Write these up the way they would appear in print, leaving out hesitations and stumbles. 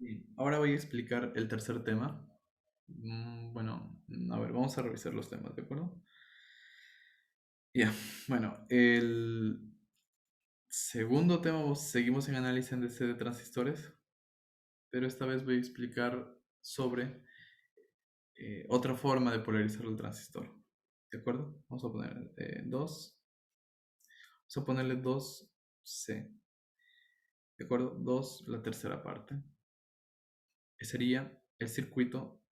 Bien, ahora voy a explicar el tercer tema. Bueno, a ver, vamos a revisar los temas, ¿de acuerdo? Ya, bueno, el segundo tema seguimos en análisis en DC de transistores, pero esta vez voy a explicar sobre otra forma de polarizar el transistor, ¿de acuerdo? Vamos a poner 2, vamos a ponerle 2C, ¿de acuerdo? 2, la tercera parte, que sería el circuito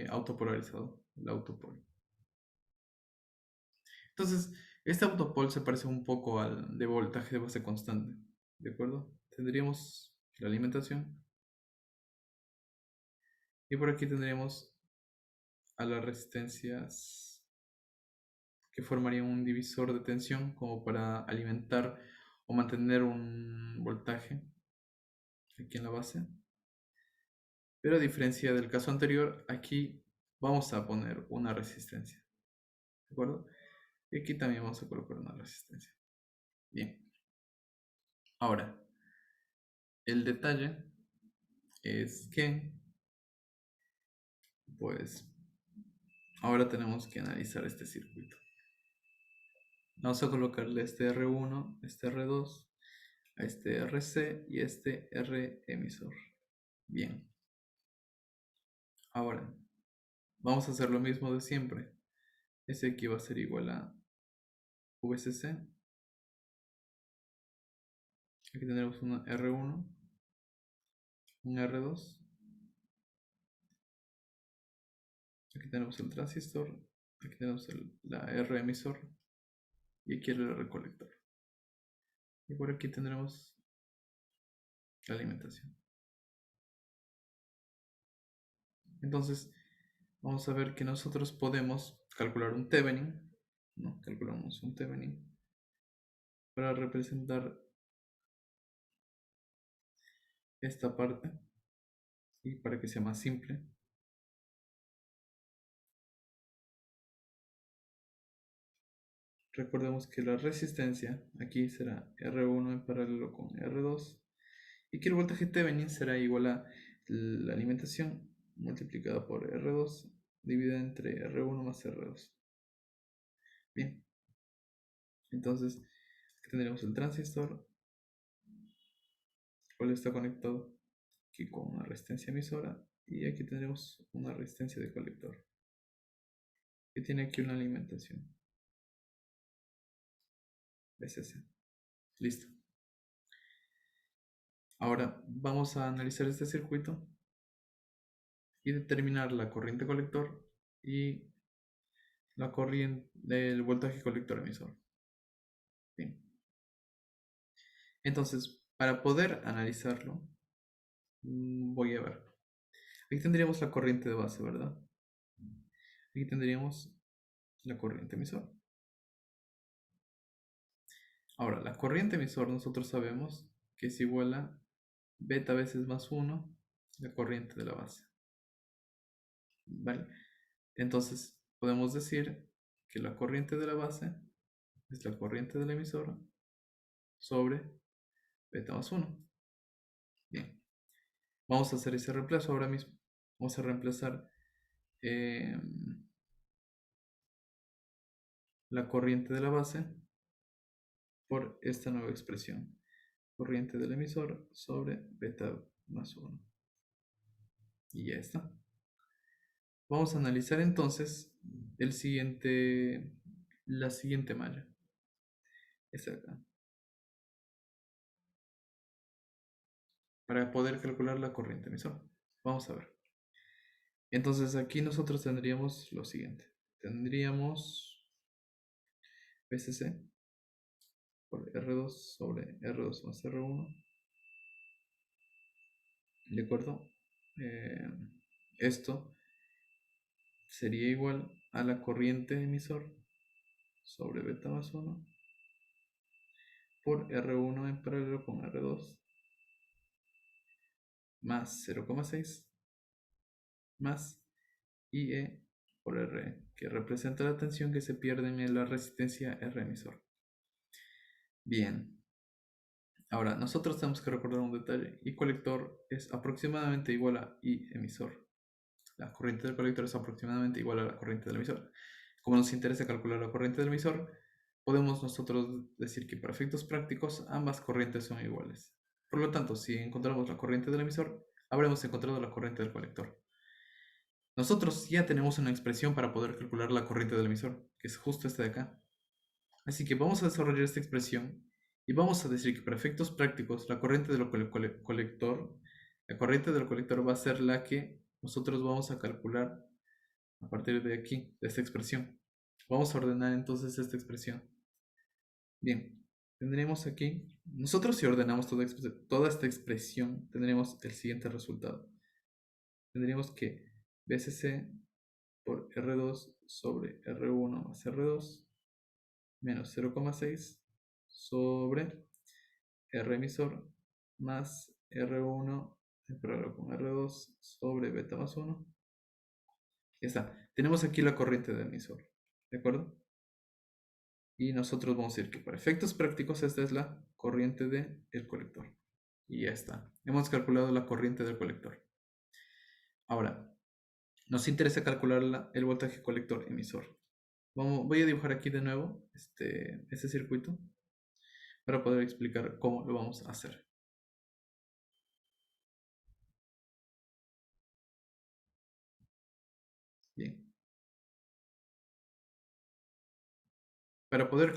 autopolarizado, el autopol. Entonces, este autopol se parece un poco al de voltaje de base constante, ¿de acuerdo? Tendríamos la alimentación y por aquí tendríamos a las resistencias que formarían un divisor de tensión como para alimentar o mantener un voltaje aquí en la base. Pero a diferencia del caso anterior, aquí vamos a poner una resistencia, ¿de acuerdo? Y aquí también vamos a colocar una resistencia. Bien, ahora, el detalle es que pues ahora tenemos que analizar este circuito. Vamos a colocarle este R1, este R2, a este RC y este R emisor. Bien. Ahora, vamos a hacer lo mismo de siempre. Este aquí va a ser igual a VCC. Aquí tendremos una R1, un R2. Aquí tenemos el transistor. Aquí tenemos la R emisor. Y aquí el R colector. Y por aquí tendremos la alimentación. Entonces, vamos a ver que nosotros podemos calcular un Thevenin, ¿no? Calculamos un Thevenin para representar esta parte y para que sea más simple. Recordemos que la resistencia aquí será R1 en paralelo con R2 y que el voltaje Thevenin será igual a la alimentación multiplicada por R2 dividida entre R1 más R2. Bien, entonces aquí tendremos el transistor, el cual está conectado aquí con una resistencia emisora y aquí tendremos una resistencia de colector que tiene aquí una alimentación VCC. Listo. Ahora vamos a analizar este circuito y determinar la corriente colector y la corriente del voltaje colector emisor. Bien. Entonces, para poder analizarlo, voy a ver. Aquí tendríamos la corriente de base, ¿verdad? Aquí tendríamos la corriente emisor. Ahora, la corriente emisor nosotros sabemos que es igual a beta veces más 1, la corriente de la base. ¿Vale? Entonces, podemos decir que la corriente de la base es la corriente del emisor sobre beta más 1. Bien, vamos a hacer ese reemplazo ahora mismo. Vamos a reemplazar eh, la corriente de la base por esta nueva expresión. Corriente del emisor sobre beta más 1. Y ya está. Vamos a analizar entonces la siguiente malla. Esta de acá. Para poder calcular la corriente emisora. Vamos a ver. Entonces aquí nosotros tendríamos lo siguiente. Tendríamos VCC por R2 sobre R2 más R1. ¿De acuerdo? Eh, Esto sería igual a la corriente emisor sobre beta más 1 por R1 en paralelo con R2 más 0,6 más IE por R, que representa la tensión que se pierde en la resistencia R emisor. Bien, Ahora, nosotros tenemos que recordar un detalle. I colector es aproximadamente igual a I emisor. La corriente del colector es aproximadamente igual a la corriente del emisor. Como nos interesa calcular la corriente del emisor, podemos nosotros decir que para efectos prácticos ambas corrientes son iguales. Por lo tanto, si encontramos la corriente del emisor, habremos encontrado la corriente del colector. Nosotros ya tenemos una expresión para poder calcular la corriente del emisor, que es justo esta de acá. Así que vamos a desarrollar esta expresión y vamos a decir que para efectos prácticos la corriente del colector va a ser la que nosotros vamos a calcular a partir de aquí, de esta expresión. Vamos a ordenar entonces esta expresión. Bien, tendremos aquí, nosotros si ordenamos toda esta expresión, tendremos el siguiente resultado. Tendríamos que BCC por R2 sobre R1 más R2 menos 0,6 sobre R emisor más R1 con R2 sobre beta más 1. Ya está. Tenemos aquí la corriente del emisor. ¿De acuerdo? Y nosotros vamos a decir que para efectos prácticos esta es la corriente del colector. Y ya está. Hemos calculado la corriente del colector. Ahora, nos interesa calcular el voltaje colector emisor. Voy a dibujar aquí de nuevo este circuito para poder explicar cómo lo vamos a hacer. Bien. Para poder,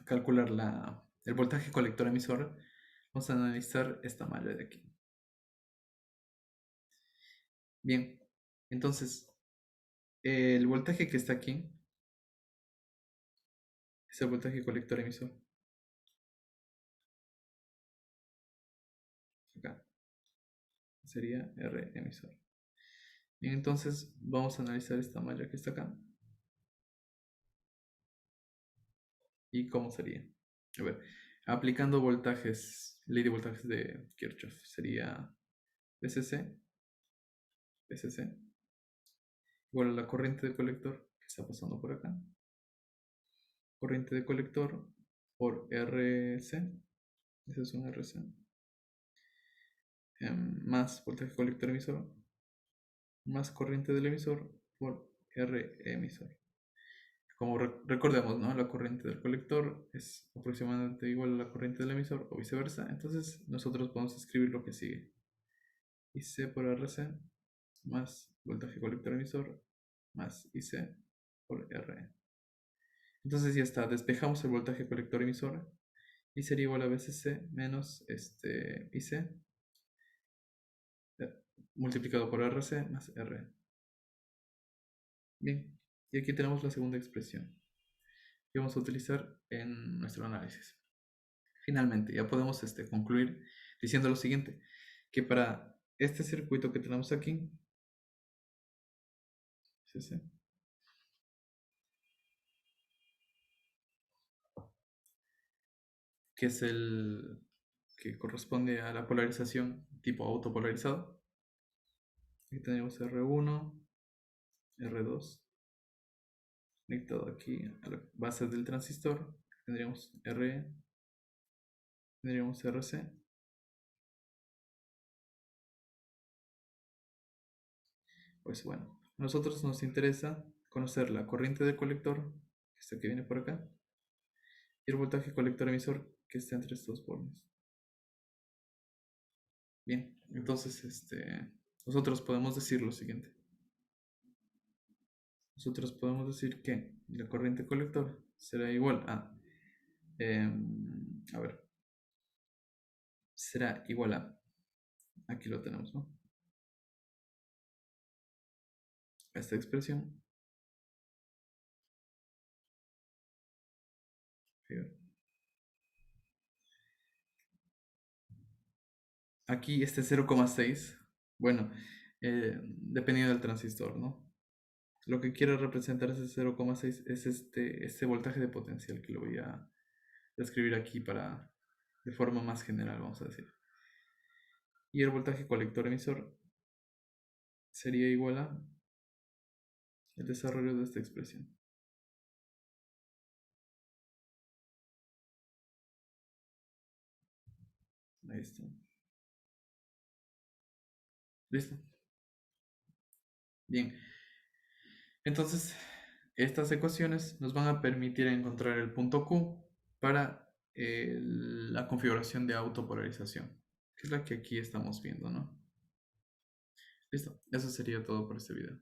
calcular el voltaje colector emisor, vamos a analizar esta malla de aquí. Bien, entonces, el voltaje que está aquí es el voltaje colector emisor. Acá sería R emisor. Bien, entonces vamos a analizar esta malla que está acá. ¿Y cómo sería? A ver, aplicando voltajes, ley de voltajes de Kirchhoff, sería VCC igual a la corriente del colector que está pasando por acá. Corriente de colector por RC, ese es un RC, más voltaje colector emisor, más corriente del emisor por R emisor. Como recordemos, ¿no? La corriente del colector es aproximadamente igual a la corriente del emisor o viceversa. Entonces nosotros podemos escribir lo que sigue. IC por RC más voltaje colector emisor más IC por RE. Entonces ya está, despejamos el voltaje colector emisor y sería igual a VCC menos IC multiplicado por RC más R. Bien, y aquí tenemos la segunda expresión que vamos a utilizar en nuestro análisis. Finalmente, ya podemos concluir diciendo lo siguiente, que para este circuito que tenemos aquí, que es el que corresponde a la polarización tipo autopolarizado, aquí tenemos R1, R2, conectado aquí a la base del transistor, tendríamos RE, tendríamos RC. Pues bueno, a nosotros nos interesa conocer la corriente del colector, esta que viene por acá, y el voltaje colector emisor que está entre estos bordes. Bien, entonces nosotros podemos decir lo siguiente. Nosotros podemos decir que la corriente colector será igual a ver, será igual a, aquí lo tenemos, ¿no? Esta expresión. Aquí este 0,6, bueno, dependiendo del transistor, ¿no? Lo que quiero representar ese 0,6 es este voltaje de potencial que lo voy a describir aquí de forma más general, vamos a decir. Y el voltaje colector emisor sería igual a el desarrollo de esta expresión. Ahí está. Listo. Bien. Entonces, estas ecuaciones nos van a permitir encontrar el punto Q para la configuración de autopolarización, que es la que aquí estamos viendo, ¿no? Listo. Eso sería todo por este video.